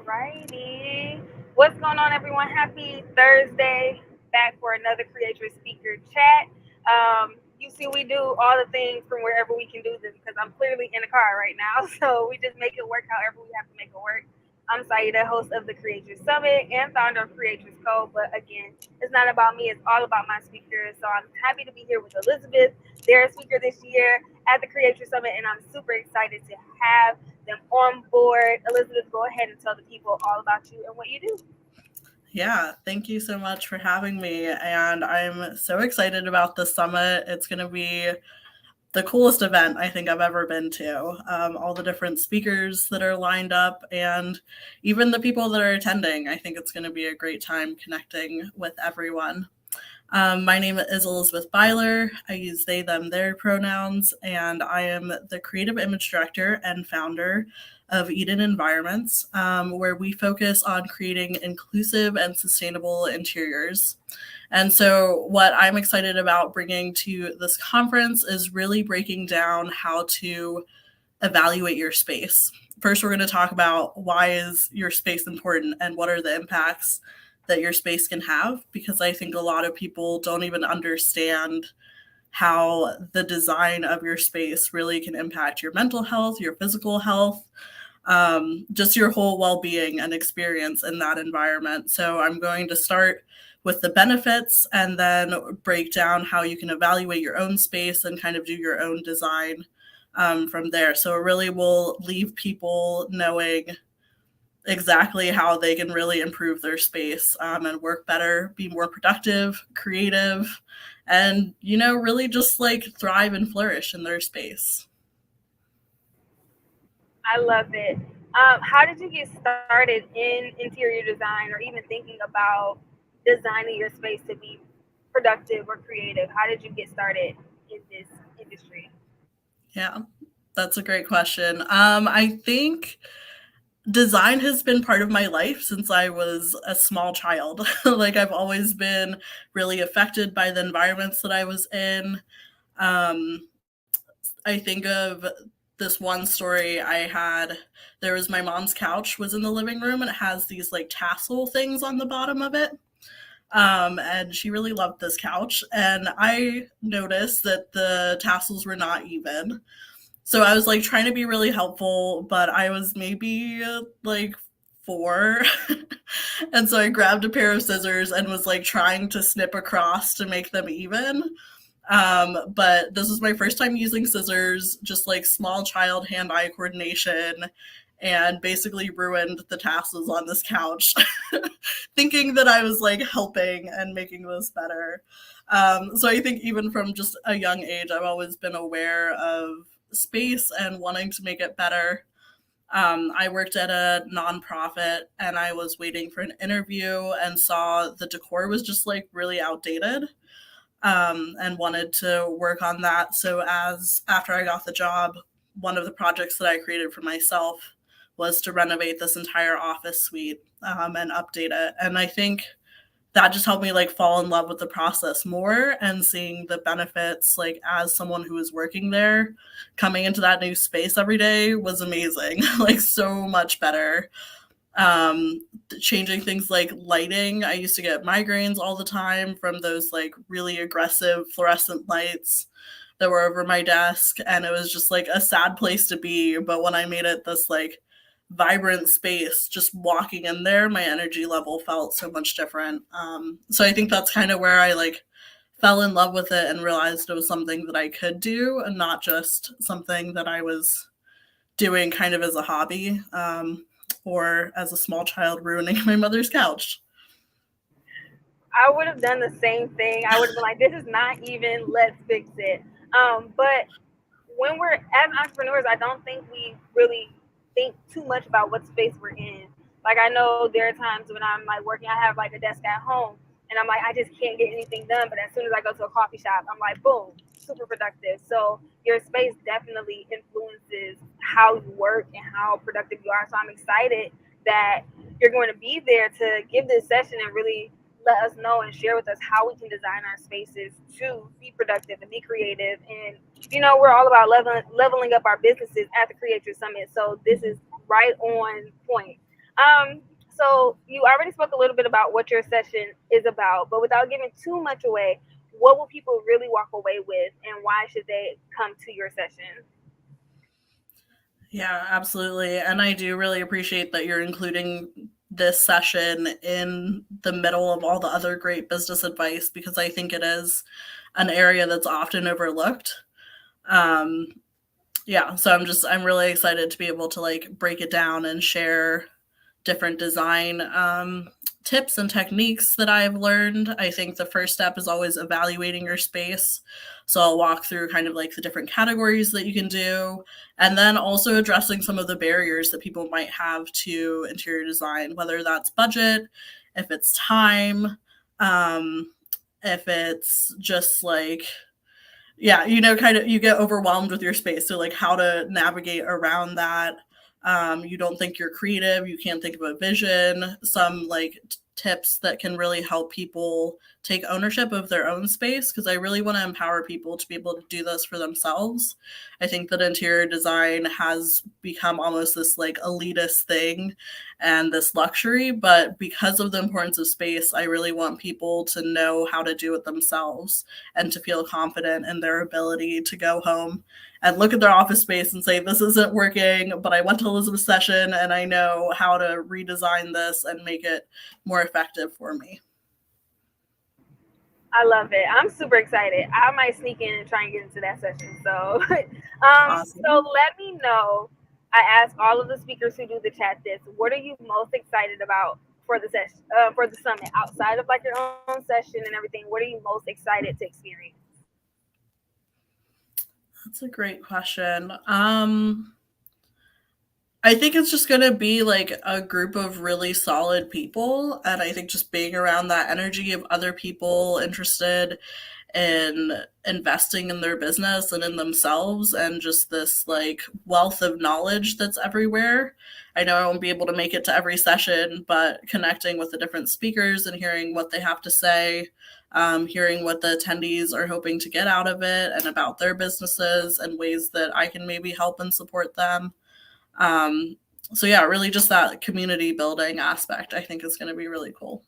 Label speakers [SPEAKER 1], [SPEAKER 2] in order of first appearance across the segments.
[SPEAKER 1] Alrighty. What's going on, everyone? Happy Thursday. Back for another Creatress Speaker chat. You see, we do all the things from wherever we can do them because I'm clearly in the car right now. So we just make it work however we have to make it work. I'm Saida, host of the Creatress Summit and founder of Creatress Co. But again, it's not about me, it's all about my speakers. So I'm happy to be here with Elizabeth, their speaker this year at the Creatress Summit, and I'm super excited to have them on board. Elizabeth, go ahead and tell the people all about you and what you do.
[SPEAKER 2] Yeah, thank you so much for having me. And I'm so excited about the summit. It's going to be the coolest event I think I've ever been to. All the different speakers that are lined up and even the people that are attending. I think it's going to be a great time connecting with everyone. My name is Elizabeth Byler. I use they, them, their pronouns, and I am the creative image director and founder of Eden Environments, where we focus on creating inclusive and sustainable interiors. And so, what I'm excited about bringing to this conference is really breaking down how to evaluate your space. First, we're going to talk about why is your space important and what are the impacts that your space can have, because I think a lot of people don't even understand how the design of your space really can impact your mental health, your physical health, just your whole well-being and experience in that environment. So I'm going to start with the benefits and then break down how you can evaluate your own space and kind of do your own design from there. So it really will leave people knowing exactly how they can really improve their space and work better, be more productive, creative, and, really just like thrive and flourish in their space.
[SPEAKER 1] I love it. How did you get started in interior design or even thinking about designing your space to be productive or creative? How did you get started in this industry?
[SPEAKER 2] Yeah, that's a great question. I think design has been part of my life since I was a small child. Like I've always been really affected by the environments that I was in. Um, I think of this one story I had. There was my mom's couch was in the living room and it has these like tassel things on the bottom of it. And she really loved this couch. And I noticed that the tassels were not even. So I was like trying to be really helpful, but I was maybe like 4. And so I grabbed a pair of scissors and was like trying to snip across to make them even. But this was my first time using scissors, just like small child hand eye coordination, and basically ruined the tassels on this couch, thinking that I was like helping and making this better. So I think even from just a young age, I've always been aware of space and wanting to make it better. I worked at a nonprofit and I was waiting for an interview and saw the decor was just like really outdated, and wanted to work on that. So as after I got the job, one of the projects that I created for myself was to renovate this entire office suite, and update it. And I think that just helped me like fall in love with the process more and seeing the benefits like as someone who was working there coming into that new space every day was amazing. Like so much better. Changing things like lighting. I used to get migraines all the time from those like really aggressive fluorescent lights that were over my desk, and it was just like a sad place to be. But when I made it this like vibrant space, just walking in there, my energy level felt so much different. So I think that's kind of where I like fell in love with it and realized it was something that I could do and not just something that I was doing kind of as a hobby, or as a small child ruining my mother's couch.
[SPEAKER 1] I would have done the same thing. I would have been like, this is not even, let's fix it. But when we're as entrepreneurs, I don't think we really think too much about what space we're in. Like I know there are times when I'm like working, I have like a desk at home, and I'm like I just can't get anything done. But as soon as I go to a coffee shop, I'm like boom, super productive. So your space definitely influences how you work and how productive you are. So I'm excited that you're going to be there to give this session and really let us know and share with us how we can design our spaces to be productive and be creative. And we're all about leveling up our businesses at the Creatress Summit. So this is right on point. So you already spoke a little bit about what your session is about, but without giving too much away, what will people really walk away with, and why should they come to your session?
[SPEAKER 2] Yeah, absolutely. And I do really appreciate that you're including this session in the middle of all the other great business advice because I think it is an area that's often overlooked. Um, yeah, so I'm really excited to be able to like break it down and share different design tips and techniques that I've learned. I think the first step is always evaluating your space. So I'll walk through kind of like the different categories that you can do, and then also addressing some of the barriers that people might have to interior design, whether that's budget, if it's time, um, if it's just like yeah, kind of you get overwhelmed with your space. So like how to navigate around that. You don't think you're creative, you can't think of a vision, some like tips that can really help people take ownership of their own space because I really want to empower people to be able to do this for themselves. I think that interior design has become almost this like elitist thing and this luxury, but because of the importance of space, I really want people to know how to do it themselves and to feel confident in their ability to go home and look at their office space and say, this isn't working, but I went to Elizabeth's session and I know how to redesign this and make it more effective for me.
[SPEAKER 1] I love it. I'm super excited. I might sneak in and try and get into that session. So, so
[SPEAKER 2] Awesome.
[SPEAKER 1] let me know. I ask all of the speakers who do the chat this. What are you most excited about for the session, for the summit, outside of like your own session and everything? What are you most excited to experience?
[SPEAKER 2] That's a great question. I think it's just going to be like a group of really solid people. And I think just being around that energy of other people interested in investing in their business and in themselves and just this like wealth of knowledge that's everywhere. I know I won't be able to make it to every session, but connecting with the different speakers and hearing what they have to say, hearing what the attendees are hoping to get out of it and about their businesses and ways that I can maybe help and support them. Um, so yeah, really just that community building aspect I think is going to be really cool.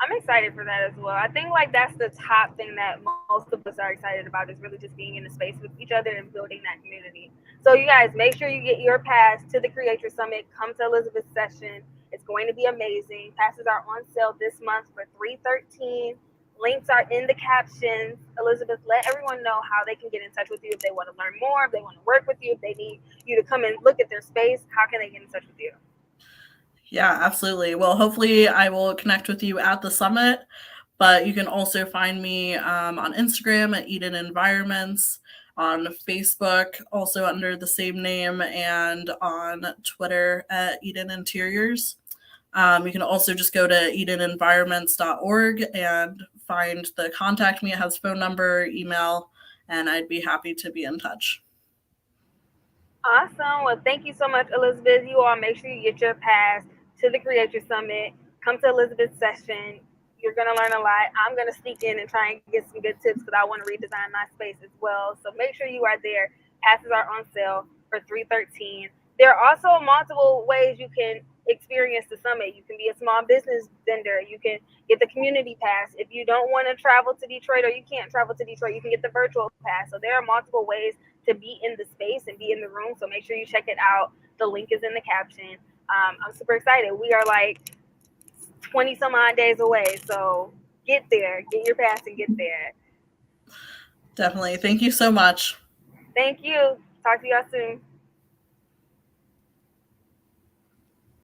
[SPEAKER 1] I'm excited for that as well. I think like that's the top thing that most of us are excited about is really just being in the space with each other and building that community. So you guys make sure you get your pass to the Creatress Summit. Come to Elizabeth's session. It's going to be amazing. Passes are on sale this month for $313. Links are in the captions. Elizabeth, let everyone know how they can get in touch with you if they want to learn more, if they want to work with you, if they need you to come and look at their space. How can they get in touch with you?
[SPEAKER 2] Yeah, absolutely. Well, hopefully I will connect with you at the summit, but you can also find me on Instagram at Eden Environments, on Facebook also under the same name, and on Twitter at Eden Interiors. You can also just go to edenenvironments.org and find the contact me. It has phone number, email, and I'd be happy to be in touch.
[SPEAKER 1] Awesome. Well, thank you so much, Elizabeth. You all make sure you get your pass to the Creator Summit. Come to Elizabeth's session. You're going to learn a lot. I'm going to sneak in and try and get some good tips because I want to redesign my space as well. So make sure you are there. Passes are on sale for $313. There are also multiple ways you can experience the summit. You can be a small business vendor. You can get the community pass. If you don't want to travel to Detroit or you can't travel to Detroit, you can get the virtual pass. So there are multiple ways to be in the space and be in the room. So make sure you check it out. The link is in the caption. I'm super excited. We are like 20 some odd days away. So get there, get your pass and get there.
[SPEAKER 2] Definitely. Thank you so much.
[SPEAKER 1] Thank you. Talk to y'all soon.